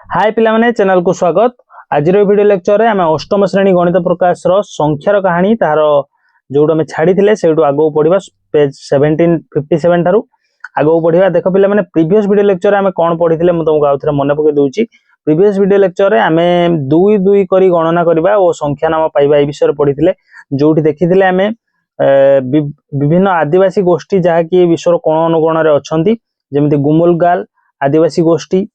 हाय पिलामाने channel को स्वागत। आज वीडियो लेक्चर आम अष्टम श्रेणी गणित प्रकाश संख्यार कहानी तार जो आम छाड़ी से आगे पढ़ा पेज 1757 ठारू आगे पढ़ा। देख पिला माने प्रीवियस वीडियो लेक्चर आम कौन पढ़ी तुमको आउ थे मन पकई दूची। प्रीवियस वीडियो लेक्चर आम दुई दुई करी गणना करवा और संख्या नाम पाइबा ए विषय पढ़ी जो देखी आम विभिन्न आदिवासी गोष्ठी जहाँकि विश्वर कोण अनुकोण अच्छा जमी गुमुलगाल आदिवासी गोष्ठी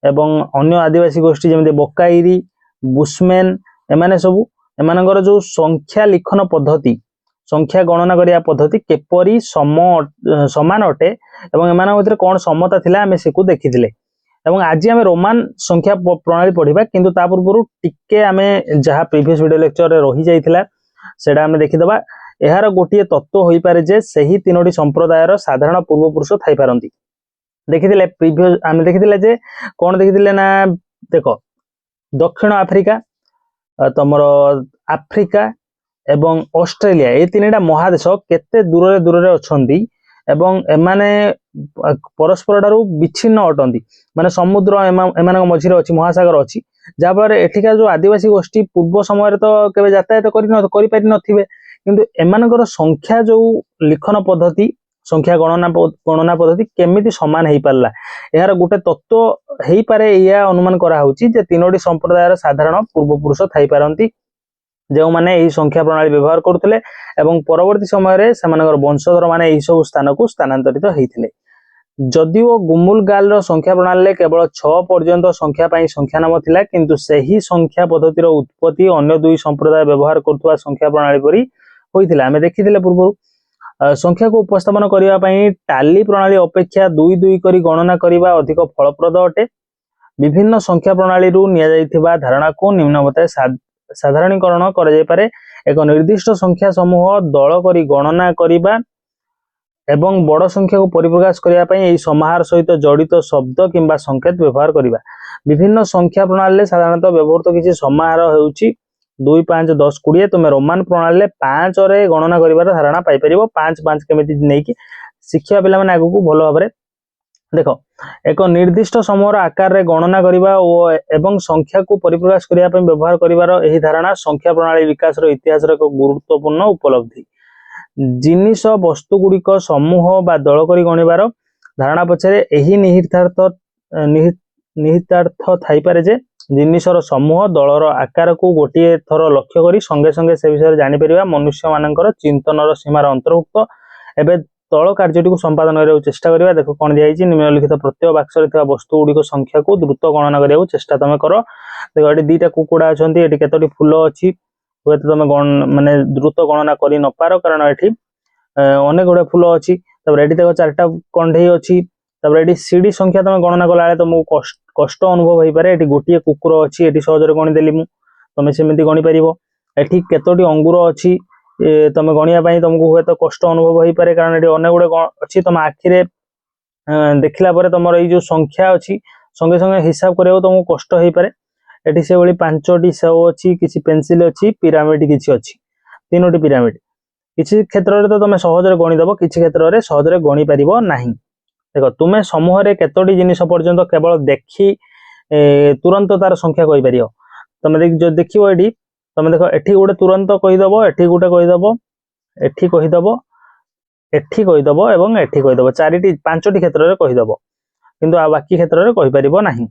एवं अन्य आदिवासी गोष्ठी जमी बकाईरी बुशमैन एमाने सबू एमानकर जो संख्या लिखन पद्धति संख्या गणना करिया पद्धति केपरी समान अटे एवं एमान मध्य कौन समता थिला आमे सेकु देखिथिले। एवं आज आमे रोमान संख्या प्रणाली पढ़िबा किंतु ता पूर्व टिके आमे जहा प्रीवियस वीडियो लेक्चर रे रही जाइथिला सेडा आमे देखिदबा। एहार गोटिए तत्व होई पारे जे सही तीनोटी संप्रदायर साधारण पूर्वपुरुष थाई पारंती। देखिथिले प्रीवियस आमे देखिथिले जे कौन देखिथिले ना देख दक्षिण आफ्रिका तमर आफ्रिका एवं ऑस्ट्रेलिया ये तीनटा महादेश केते दूर दूर अछंती एवं एमाने परस्पर ठारू विच्छिन्न अटंती माने समुद्र एमान मझिरे अछि महासागर अछि जाफल एठिका जो आदिवासी गोष्ठी पूर्व समय तो केबे यातायात करि पारि नथिबे किंतु एमानकर संख्या जो लिखन पद्धति संख्या गणना पद्धति केमिति समान हेई पारला यार गोटे तत्व हेई पारे या अनुमान करा होउची जे तीनोटी संप्रदायर साधारण पूर्वपुरुष थाई पारंती जो माने एही संख्या प्रणाली व्यवहार करथिले एवं परवर्ती समय रे सेमानकर वंशधर माने एही सब स्थान को स्थानांतरित हेइथिले। जदिओ गुमुलगाल रो संख्या प्रणाली केवल 6 पर्यंत संख्या पाई संख्या नाम थिला किंतु सही संख्या पद्धति रो उत्पत्ति अन्य दुई संप्रदाय व्यवहार करथुवा संख्या प्रणाली परि होइथिला। आमे देखिथिले पूर्व संख्या को उपस्थापन करिया पई टाली प्रणाली अपेक्षा दुई दुई करी गणना करिबा अधिक फलप्रद अटे। विभिन्न संख्या प्रणाली रु निया जाइथिबा धारणा को निम्नवत साधारणीकरण करा जाय पारे। एक निर्दिष्ट संख्या समूह दल करी गणना करिबा एवं बड़ संख्या को परिप्रकाश करिया पई एई समाहार सहित जड़ित शब्द किंबा संकेत व्यवहार करिबा। विभिन्न संख्या प्रणाली साधारणतः व्यवहृत किछि समाहार हेउची 2 5 10 20 तुम रोमान प्रणाली 5 रे गणना करिवार धारणा पाई परिबो। 5 5 केमिति नेकी शिक्षा पिला माने आगु को भलो भाबरे देखो एक निर्दिष्ट समूहर आकार रे गणना करिबा ओ एवं संख्या को परिप्रकाश करिया पई व्यवहार करिवार एही धारणा संख्या प्रणाली विकास रो इतिहास रो एक गुरुत्वपूर्ण उपलब्धि। जिनिस वस्तु गुड़िक समूह बा दल करी गणिबार धारणा पछरे एही निहितार्थ थाई पारे जे जिनिसर समूह दलर आकार को गोटे थर लक्ष्य करी संगे संगे से विषय जानि परिबा मनुष्य मानकर चिंतनर सीमार अंतर्भुक्त। एबे तल कार्यटी को संपादन करिया चेष्टा करिबा। देखो कोन दियाइछि निम्नलिखित प्रत्येक बाक्स रे थिबा वस्तु गुड़िक संख्या को द्रुत गणना करिया चेष्टा तमे करो। देखो एटी दुईटा कुकुड़ा अछंती एटी केतोटी फूल अछि होय तो तमे माने द्रुत गणना करि न पारो कारण एटी अनेक गुडे फूल अछि। तब एटी देखो चारटा कंढई अछि तब एटी सीडी संख्या तमे गणना कला तो मु कष्ट अनुभव होई पारे। एटी गोटिए कुकुर अछि एटी सहज रे गणि देली मु तमे सेमिति गणि परिबो। एटी केतोटी अंगूर अछि तमे गणिया पई तुमको हुए तो कष्ट अनुभव होई पारे कारण एटी अनेक गुडे अछि तम आखिरे देखिला परे तमर ए जो संख्या अछि संगे संगे हिसाब करियो तुमको कष्ट होई पारे। एटी से बळी 5टी सेव अछि किछि पेंसिल अछि पिरामिड किछि अछि तीनोटी पिरामिड किछि क्षेत्र रे तो तमे सहज रे गणि देबो किछि क्षेत्र रे सहज रे गणि परिबो नाही। देखो तुमे समूह रे केतोटी जिनिस पर्यंत केवल देखि तुरंत तार संख्या कहि परियो तमे जो देखिबो एटी तमे देखो एठी गुडे तुरंत कहि दबो एठी गुडे कहि दबो एठी कहि दबो एठी कहि दबो एवं एठी कहि दबो 5टी क्षेत्र रे कहि दबो किंतु आ बाकी क्षेत्र रे कहि परिबो नाही।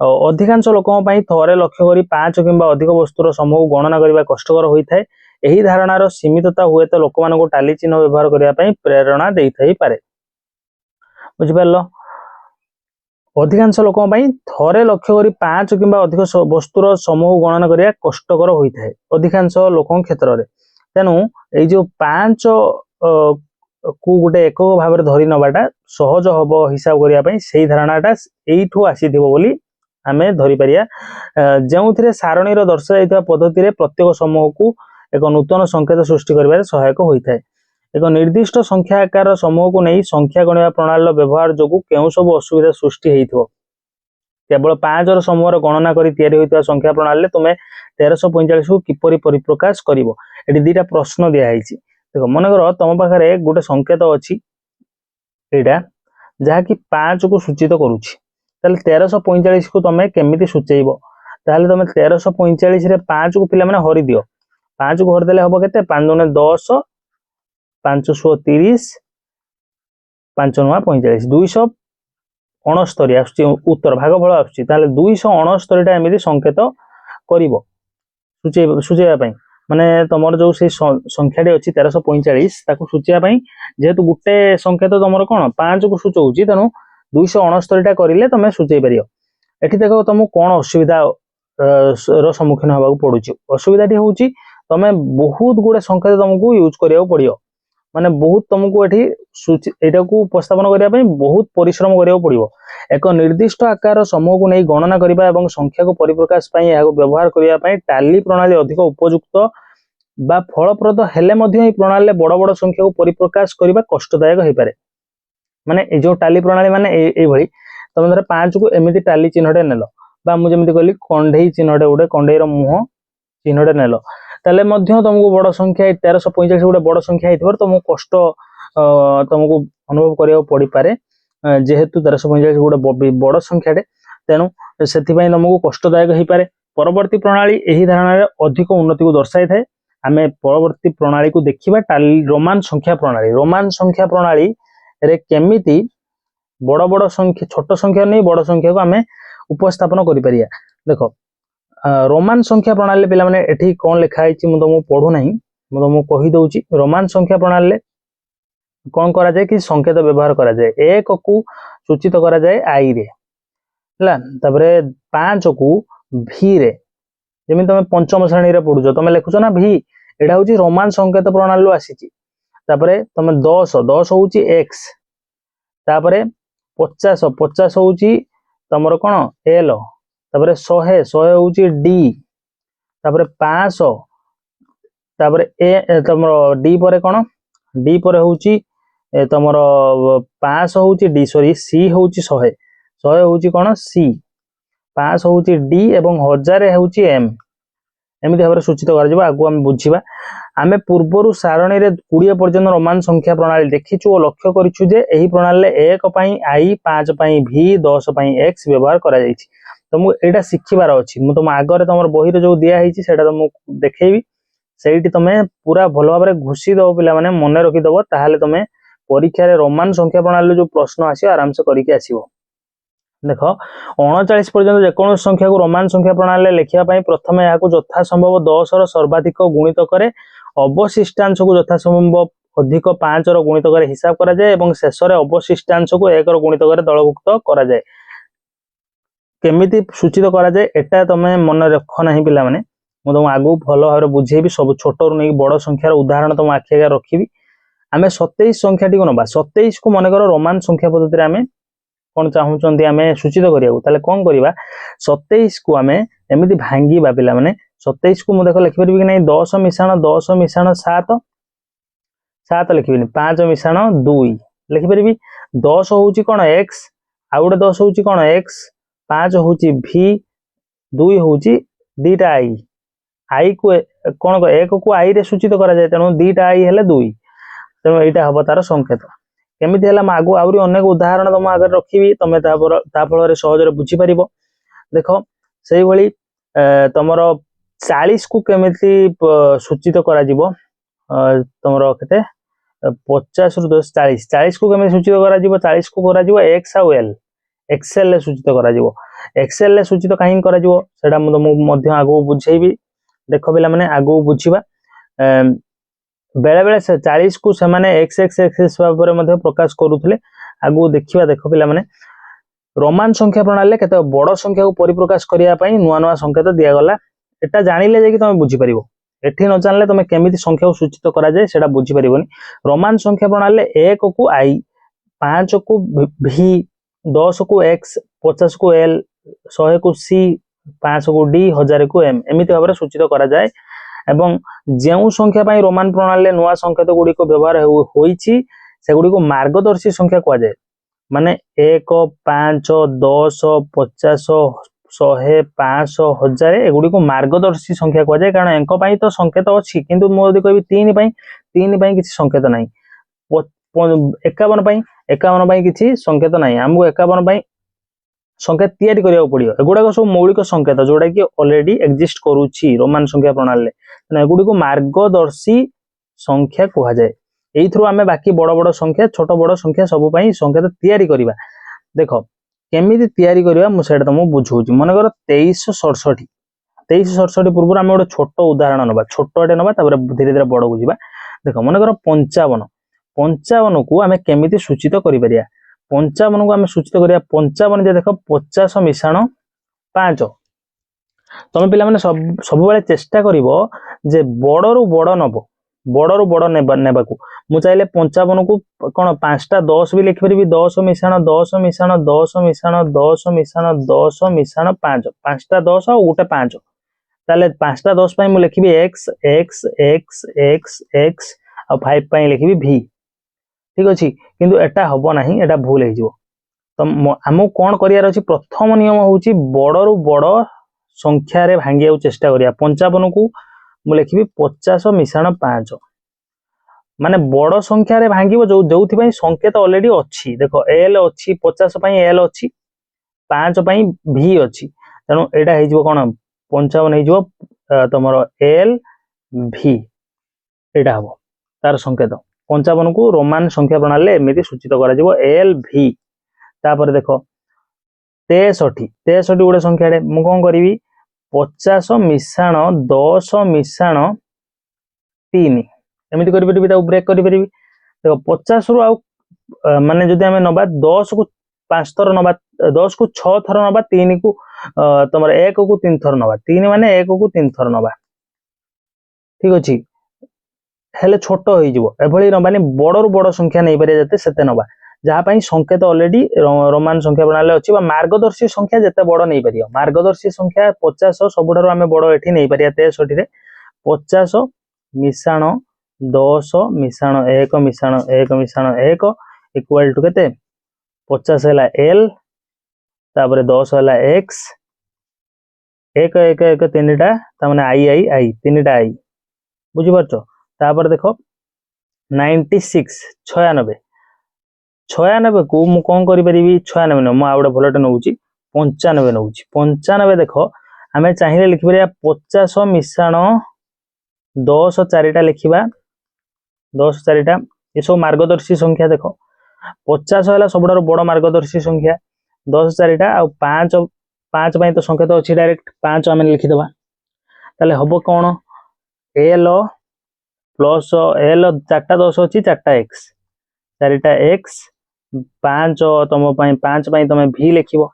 अधिकांश लोकन पई थोरे लक्ष्य करी 5 किंबा अधिक वस्तुर समूह गणना करिबा कष्टकर होई थाए। एही धारणार सीमितता हुए तो लोकमान को टाली चिन्ह व्यवहार करिया पई प्रेरणा देई थाई पारे। बुझि पारलो अधिकांश लोकन पई थोरे लक्ष्य करी 5 किंबा अधिक वस्तुर समूह गणना करिया कष्टकर होई थाए अधिकांश लोकन क्षेत्र रे। तेनु ए जो 5 को गुटे एकक भाव रे धरि नबाटा सहज हबो हिसाब करिया पई सेही धारणाटा एइठु आसीथिबो बोली आमे धरि परिया। जेउथिरे सारणी रो दर्शाइथिबा पद्धति रे प्रत्येक समूह को एक नूतन संकेत सृष्टि करिबारे सहायक होई थाए। एक निर्दिष्ट संख्या आकार समूह को नहीं संख्या गणिबा प्रणाली व्यवहार जोगु केउ सब असुविधा सृष्टि हेइथो। केवल 5 रो समूह रो गणना करी तयारी होइतबा संख्या प्रणाली तुमे 1345 को किपरि परिप्रकाश करिवो। एटी दुईटा प्रश्न दिया आइछि देखो मन कर तुम पाखरे गोटे संकेत अछि एटा जहा कि 5 को सूचित करूछि ताले 1345 को तमे केमिति सूचेइबो ताले तमे 1345 रे 5 को पिला माने हरि दियो 5 को हरि देले हबो केते 5 दुने 10 530 5 9 45 269 आसुची उत्तर भागफल आसुची ताले 269 टा एमिति संकेत करिवो सूचेबा पई माने तमर जो से संख्याटी अछि 1345 ताको सूचेबा पई जेहेतु गुटे संकेत तमर कोन 5 को सूचौची तनु 269 टा करिले तमे सूचेइ परियो एठी देखो तुमको कोन असुविधा रो सम्मुखीन होबाक पडुची असुविधाटी होउची तमे बहुत गुडे संकेत तुमको यूज करियो पडियो माने बहुत तुमको एठी एटा को उपस्थापन करिया पई बहुत परिश्रम करियो पडियो एक निर्दिष्ट आकार समूह को नै गणना करिबा एवं संख्या को परिप्रकाश पई याको व्यवहार करिया पई टाली प्रणाली अधिक उपयुक्त बा फलप्रद हेले मध्ये ए प्रणाली बड़ बड़ संख्या को परिप्रकाश करिबा कष्टदायक होई पारे माने ए जो टाली प्रणाली माने ए भली तमे धर 5 को एमिति टाली चिन्हटे नेलो बा मु जेमिति कहली कंढेई चिन्हटे उडे कंढेईर मुह चिन्हटे नेलो ताले मध्ये तुमको बड़ संख्या 1345 उडे बड़ संख्या हेतबर तुमको कष्ट तुमको अनुभव करिया पड़ी पारे जेहेतु 1345 उडे बड़ संख्याटे तेनु सेथि पई तुमको कष्टदायक होई पारे परवर्ती प्रणाली एही धारणा रे अधिक उन्नति को दर्शाई थाए आमे परवर्ती प्रणाली को देखिबा टाली रोमान संख्या प्रणाली रे केमिति बड़ बड़ संख्या छोट संख्या नै बड़ संख्या को आमे उपस्थापन करि परिया देखो रोमान संख्या प्रणाली पिला माने एठी कोन लिखा आइछि मु तुमको पढु नाही मु तुमको कहि दउछि रोमान संख्या प्रणाली कोन करा जाय कि संकेत व्यवहार करा जाय एक को सूचित करा जाय आई रे हला तबरे 5 को भी रे जेमि तमे पंचम श्रेणी रे पढुछो तमे लिखुछो ना भी एडा होछि रोमान संकेत प्रणाली लो आसीछि तापरे तमे 10 होउछि x तापरे 50 होउछि तमरो कोन l तापरे 100 होउछि d तापरे 500 तापरे a तमरो d परे कोन d परे होउछि तमरो 500 होउछि d सॉरी c होउछि 100 होउछि कोन c 500 होउछि d एवं 1000 होउछि m एमिति भाबरे सूचित कर जिबा आगु हम बुझिबा आमे पूर्वरु सारणी रे 20 पर्यंत रोमान संख्या प्रणाली देखिछु और लक्ष्य करिछु जे एही प्रणाली रे 1 पई i 5 पई v 10 पई x व्यवहार करा जाईछि तमु एटा सिखिबार अछि मु तम आगरे तमर बही रे जो दिया हिछि सेटा तमु देखेबी सेठी तमे पूरा भलो भाबरे घुसी दो पिला माने मने रखि दबो ताहाले तमे परीक्षा रे रोमान संख्या प्रणाली जो प्रश्न आसी आराम से करिके आसीबो देखो 39 पर्यंत जेकोन संख्या को रोमान संख्या प्रणाली लिखिया पई प्रथमे याकू यथा संभव 10 रो सर्वाधिक गुणित करे अवशिष्टांश को यथा संभव अधिक 5 रो गुणित करे हिसाब करा जाय एवं शेष रे अवशिष्टांश को 1 रो गुणित करे दलभुक्त करा जाय केमिति सूचित करा जाय एटा तमे मन रख नाही पिला माने मु तुम आगु भलो भाबरे बुझेबी सब छोट रु नै बड़ संख्यार उदाहरण तुम आखि आगे रखिबी आमे 27 संख्याटी को नबा 27 को माने कर रोमान संख्या पद्धति रे आमे कोन चाहूचंती आमे सूचित करिया ताले कोन करिबा 27 को आमे एमिति भांगीबा पिला माने 27 को मु देखो लिखि परबी कि नै 10 मिसाण 7 7 लिखिबिनी 5 मिसाण 2 लिखि परबी 10 होउची कोन x आ गुडे 10 होउची कोन x 5 होउची v 2 होउची दीटा i को कोन 1 को i रे सूचित करा जाय तनो दीटा i हेले 2 तनो एटा हबो तार संकेत केमिति हला मागु आउरी अनेक उदाहरण तम आगे रखिबी तमे ता फल रे सहज रे बुझी परिबो देखो सेही भली तमरो 40 को केमिति सूचित करा जिवो तमरो केते 50 रु 10 40 को केमिति सूचित करा जिवो 40 को करा जिवो x आ l एक्सेल ले सूचित करा जिवो एक्सेल ले सूचित काहे करा जिवो सेडा मु मध्य आगु बुझेबी देखो बिला माने आगु बुझिबा बेले बेले से 40 को से माने x भाबरे मध्ये प्रकाश करूथले आगु देखिबा देखो पिला माने रोमान संख्या प्रणाली केते बड़ संख्या को परिप्रकाश करिया पई नुवा नुवा संकेत दिया गला एटा जानिले जे कि तमे बुझी परिबो एठी न जानले तमे केमिति संख्या को सूचित करा जाय सेटा बुझी परिबोनी रोमान संख्या प्रणाली 1 को i 5 को v 10 को x 50 को l 100 को c 500 को d 1000 को m एमिति भाबरे सूचित करा जाय एवं जेउ संख्या पई रोमान प्रणाली नुवा संकेत गुडी को व्यवहार होईची से गुडी को मार्गदर्शी संख्या कहा जाय माने 1 5 10 50 100 500 1000 एगुडी को मार्गदर्शी संख्या कहा जाय कारण अंक पई तो संकेत अछि किंतु मो यदि कहबी 3 पई किछि संकेत नाही 51 पई किछि संकेत नाही हमको 51 पई संख्या तैयारी करिया पड़ियो एगुडा सब मौलिक संकेत जोड़ा कि ऑलरेडी एग्जिस्ट करूची रोमान संख्या प्रणाली रे एगुडी को मार्गदर्शी संख्या कहा जाए एई थ्रू आमे बाकी बड़ बड़ संख्या छोट बड़ संख्या सब पई संकेत तैयारी करिवा देखो केमिति तैयारी करिवा मु सेटा तुमको बुझौची मन कर 2367 पूर्व आमे गोटे छोट उदाहरण नबा छोटटे नबा तापर धीरे धीरे बड़ को जिबा देखो मन कर 55 को आमे केमिति सूचित करि परिया 55 को आमे सूचित करिया 55 जे देखो 50 मिशाण 5 तमे पिला माने सब बेले चेष्टा करिवो जे बड़रू बड़ नबो बड़रू बड़ नेबा को मु चाहिले 55 को कोन 5टा 10 भी लिखि परिबी 10 मिशाण 10 मिशाण 10 मिशाण 10 मिशाण 10 मिशाण 5 5टा 10 और गोटे 5 ताले 5टा 10 पई मु लिखिबी x x x x x और 5 पई लिखिबी v ठीक अछि किंतु एटा हबो नाही एटा भूल हे जिवो तो हमो कोन करियार अछि प्रथम नियम होउची बड़रू बड़ संख्या रे भांगिया चेष्टा करिया 55 को मु लिखिबी 50 मिशाण 5 माने बड़ संख्या रे भांगिबो जोथि पई संकेत ऑलरेडी अछि देखो l अछि 50 पई l अछि 5 पई v अछि तनो एटा हे जिवो कोन 55 हे जिवो तमरो l v एटा हबो तार संकेत 55 को रोमान संख्या प्रणाली रे एमिति सूचित करा जिवो l v तापर देखो 63 गोटे संख्या रे मु कोन करिवि 50 मिशाण 10 मिशाण 3 एमिति करि परिबि ता ब्रेक करि परिबि देखो 50 रु आ माने जदि हमें नबा 10 को 5 थर नबा 10 को 6 थर नबा 3 को तमर 1 को 3 थर नबा 3 माने 1 को 3 थर नबा ठीक अछि हेले छोट होई जिवो एभली नबानी बड़ रु बड़ संख्या नै परिया जते सेते नबा जहा पई संकेत ऑलरेडी रोमान संख्या प्रणाली अछि बा मार्गदर्शी संख्या जते बड़ नै परियो मार्गदर्शी संख्या 50 सबुठारु आमे बड़ एठी नै परिया 63 रे 50 मिशाण 10 मिशाण 1 मिशाण 1 मिशाण 1 इक्वल टू केते 50 हैला l तापर 10 हैला x 1 1 1 तीनटा ता माने i i i तीनटा i बुझि परछो तापर देखो 96 96 को मु कोन करि परिबी 96 न मु आउडा भलटे नउची 95 नउची 95 देखो हमें चाहिए लिखि परिया 50 मिशाण 10 चारिटा लिखिबा 10 चारिटा ये सब मार्गदर्शी संख्या देखो 50 हैला सबडारो बड़ मार्गदर्शी संख्या 10 चारिटा आ 5 5 पई तो संकेत अछि डायरेक्ट 5 हमें लिखि देबा ताले हबो कोन l प्लस l चारटा 10 अछि चारटा x चारिटा x 5 तम पई 5 पई तमे v लिखिबो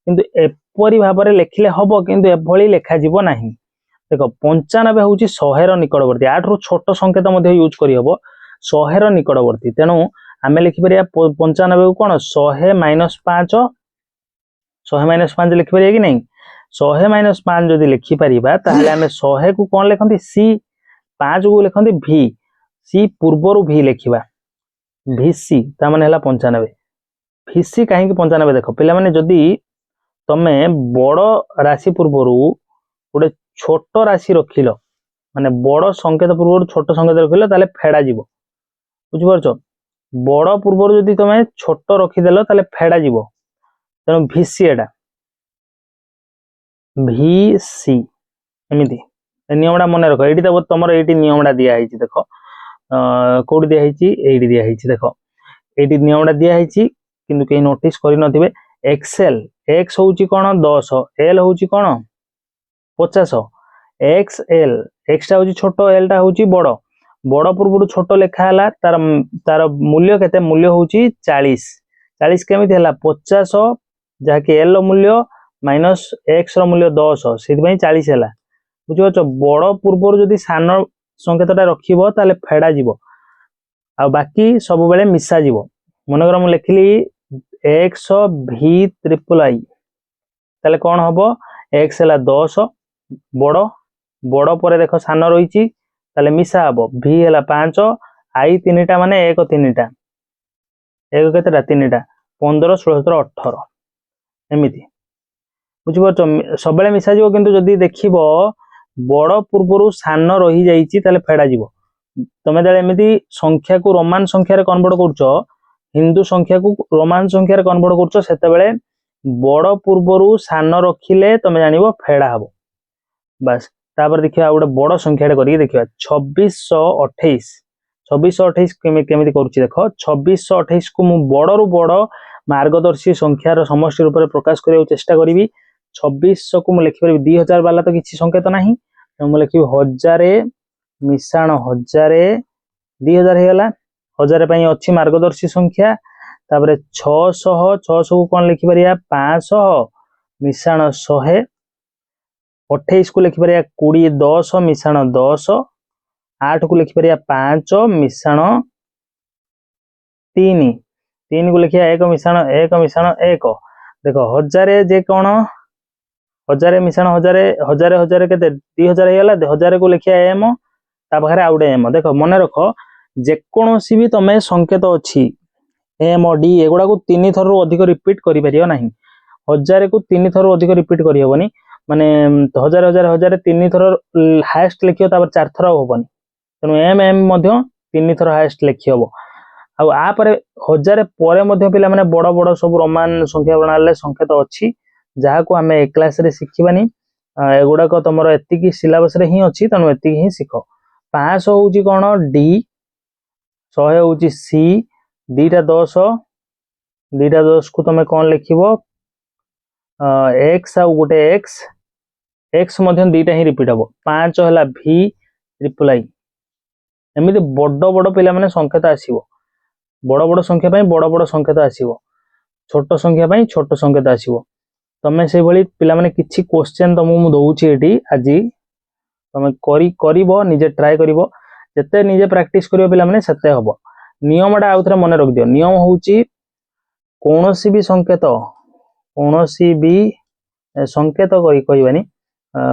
किंतु एपरि भाबरे लिखिले हबो किंतु एभली लेखा जिवो नाही देखो 95 होउची 100 रो निकटवर्ती 8 रु छोट संकेत मध्ये यूज करि हबो 100 रो निकटवर्ती तेनु आमे लिखि परिया 95 को कोन 100 - 5 100 - 5 लिखि परिया कि नहीं 100 - 5 जदि लिखि परिबा ताहले आमे 100 को कोन लेखंती c 5 को लेखंती v c पूर्वरु v लिखिबा vc ता माने हला 95 vc काहे कि 95 देखो पिला माने जदि तमे बड़ राशि पूर्वरु गोटे छोट राशि रखिलो माने बड़ संकेत पूर्वरु छोट संकेत रखिलो ताले फेडा जीवो बुझि परछो बड़ पूर्वरु जदि तमे छोट रखि देलो ताले फेडा जीवो तनो vc एटा vc एमिति नियमडा मन रखो एठी त तमरो एठी नियमडा दिया हिची देखो कोड दिया हिची एठी दिया हिची देखो एठी नियमडा दिया हिची किंतु के नोटिस करि नथिबे एक्सेल x होउची कोन 10 l होउची कोन 50 xl x टा होउची छोटो l टा होउची बड़ बड़ पूर्वरु छोटो लेखा हला तार मूल्य केते मूल्य होउची 40 केमिति हला 50 जहा कि l मूल्य माइनस x रो मूल्य 10 सेति पई 40 हला बुझो बड़ पूर्वरु जदि सान संकेतटा रखिबो ताले फेडा जीवो आ बाकी सब बेले मिसा जीवो मनकर मु लिखली x v ट्रिपल i ताले कोन हबो x हला 10 बड़ बड़ परे देखो सान रहिची ताले मिसा हबो v हला 5 i तीनटा माने 1 तीनटा 1 केतेटा तीनटा 15 16 17 18 एमिति बुझि परछो सब बेले मिसा जीवो किंतु जदि देखिबो बड़ पूर्वरु सान रही जाईची ताले फेडा जीवो तमे ताले एमिति संख्या को रोमान संख्या रे कन्वर्ट करछो हिंदू संख्या को रोमान संख्या रे कन्वर्ट करछो सेते बेले बड़ पूर्वर सान रखिले तुम जानिबो फेड़ा हबो बस। तापर देखिए गोटे बड़ संख्या करके देखिए 2628 2628 केमिति करूची देख 2628 को मु बड़ रु बड़ मार्गदर्शी संख्यार समष्टि रूप में प्रकाश करने चेष्टा करी। 2600 को लिखि पारि 2000 वाला तो किसी संकेत नहीं मुझे लिखी 1000 मिशाण 1000 2000 होगा 1000 अच्छी मार्गदर्शी संख्या। तापर 600 600 को कौन लिखिपर 500 मिशाण 100 28 को लिखिपर 20 10 मिशाण 10 8 को लिखिपर 5 मिशाण 3 3 को लिखिया 1 मिशाण 1 मिशाण 1 देख 1000 जे कौन 1000 मिशाण 1000 1000 1000 के 2000 होगा 1000 को लिखिया एम ता पाखे आउ गोटे एम देख मन रख जेकोसी भी तुम संकेत अच्छी एम डी एगुड़ा को 3 थर अधिक रिपीट कर ना 1000 को 3 थर अधिक रिपीट करहबनी माने 1000 1000 1000 3 थर हाएस्ट लिखियो तापर 4 थर होबनी तेणु एम एम मध्य 3 थर हाएस्ट लिखि हबो आ परे 1000 परे मध्य पिला माने बड़ बड़ सब रोमान संख्या प्रणाली संकेत अच्छी जहाँ को आम ए क्लास रे शिखिबानी एगुड़ाक तुम एतिकी सिलेबस रे ही अच्छी तेणु एतिकी ही शिख 500 हूँ कौन डी 100 हूँ सी दीटा 10 को तुम कौन लिखिब एक्स आउ गोटे एक्स एक्स मध्य दीटा ही रिपीट हम 5 है भी ट्रिपल आई एमती बड़ बड़ पिला माने संकेत आसीबो बड़ बड़ संख्या बड़ बड़ संकेत आसीबो छोट संख्या छोट संकेत आसीबो तमें से भली पिला माने किछि क्वेश्चन तुमको दउछि एटी आज तमें करिवो निजे ट्राई करिवो जते निजे प्रैक्टिस करिवो पिला माने सेते हबो। नियमटा आउ थरे मन रख दियो नियम होउछि कोनोसी भी संकेत कहिबानी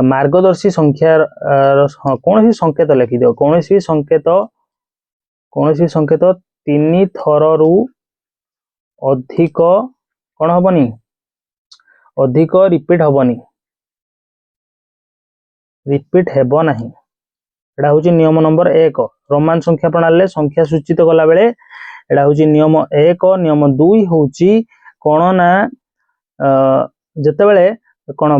मार्गदर्शी संख्या कौन संकेत लिखि दियो कौन संकेत 3 थर रु अधिक कौन हबनी अधिक रिपीट हबनी रिपीट हेबो नहीं एटा होची नियम नंबर 1 रोमान संख्या प्रणाली संख्या सूचित कला बेले एटा होची नियम 1 नियम 2 होची कोन ना जते बेले कोन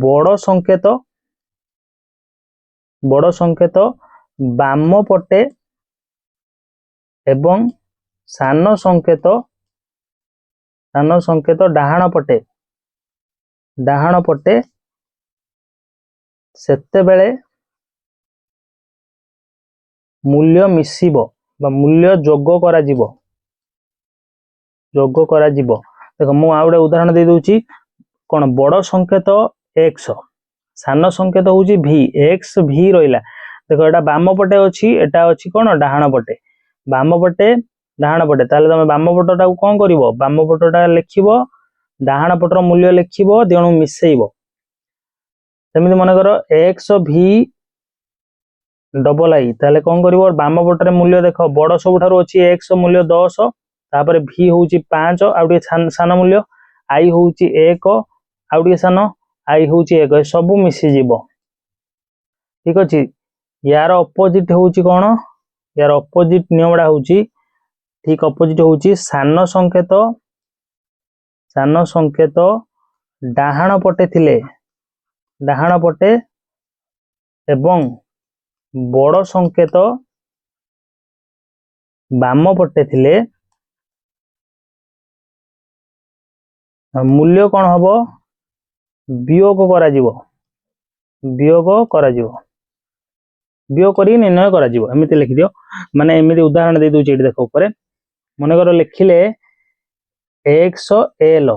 बड़ संकेत बाम पटे एवं सान संकेत डाहाण पटे सेते बेले मूल्य मिसिबो बा मूल्य जोग करा जिवो देखो मु आ गोटे उदाहरण दे दूची कौन बड़ संकेत एक्स सान संकेत होची भी एक्स भी रहिला देखो एटा बाम पटे अछि एटा अछि कौन डाहाण पटे बाम पटे डाहाण पटे ताले तुम बाम पटटा को कौन करिवो बाम पटटा लिखिबो डाहाण पटर मूल्य लिखिबो देणु मिसेइबो सेमिति मन कर एक्स भी डबल आई ताले कौन करिवो बाम पटरे मूल्य देख बड़ सबुठारु अछि एक्स मूल्य 10 तापर भी होउची 5 आउटे सान मूल्य आई होउची 1 आउटे सान आई होउची 1 सब मिसी जीवो ठीक अछि। यार ऑपोजिट होउची कोन यार ऑपोजिट नियमडा होउची ठीक ऑपोजिट होउची सान संकेत डाहाण पटे थिले डाहाण पटे एवं बड़ संकेत बाम पटे थिले मूल्य कौन हबो वियोग करी निर्णय करा जिवो एमिति लिखि दियो माने एमिति उदाहरण दे दूची एठी देखो ऊपर मन कर लिखिले एक्सएल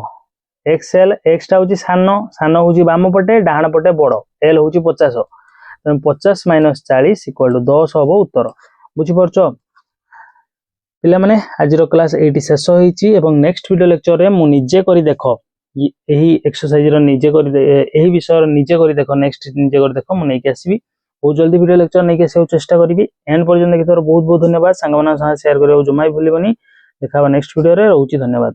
एक्स टा होची सान होची बाम पटे डाहाण पटे बड़ एल होची 50 50 - 40 = 10 हबो उत्तर बुझी परछो पिला माने आज रो क्लास एटी शेष होईची एवं नेक्स्ट वीडियो लेक्चर रे मु निजे करी देखो एही एक्सरसाइज रो निजे करी एही विषय रो निजे करी देखो नेक्स्ट निजे करी देखो मु नै के आसीबी बहुत जल्दी वीडियो लेक्चर नै के सेव चेष्टा करिवि एंड पर्यंत देखि तोर बहुत बहुत धन्यवाद सांगमाना साथ शेयर करियो जमाई भूलिबनी देखाबा नेक्स्ट वीडियो रे रहउची धन्यवाद।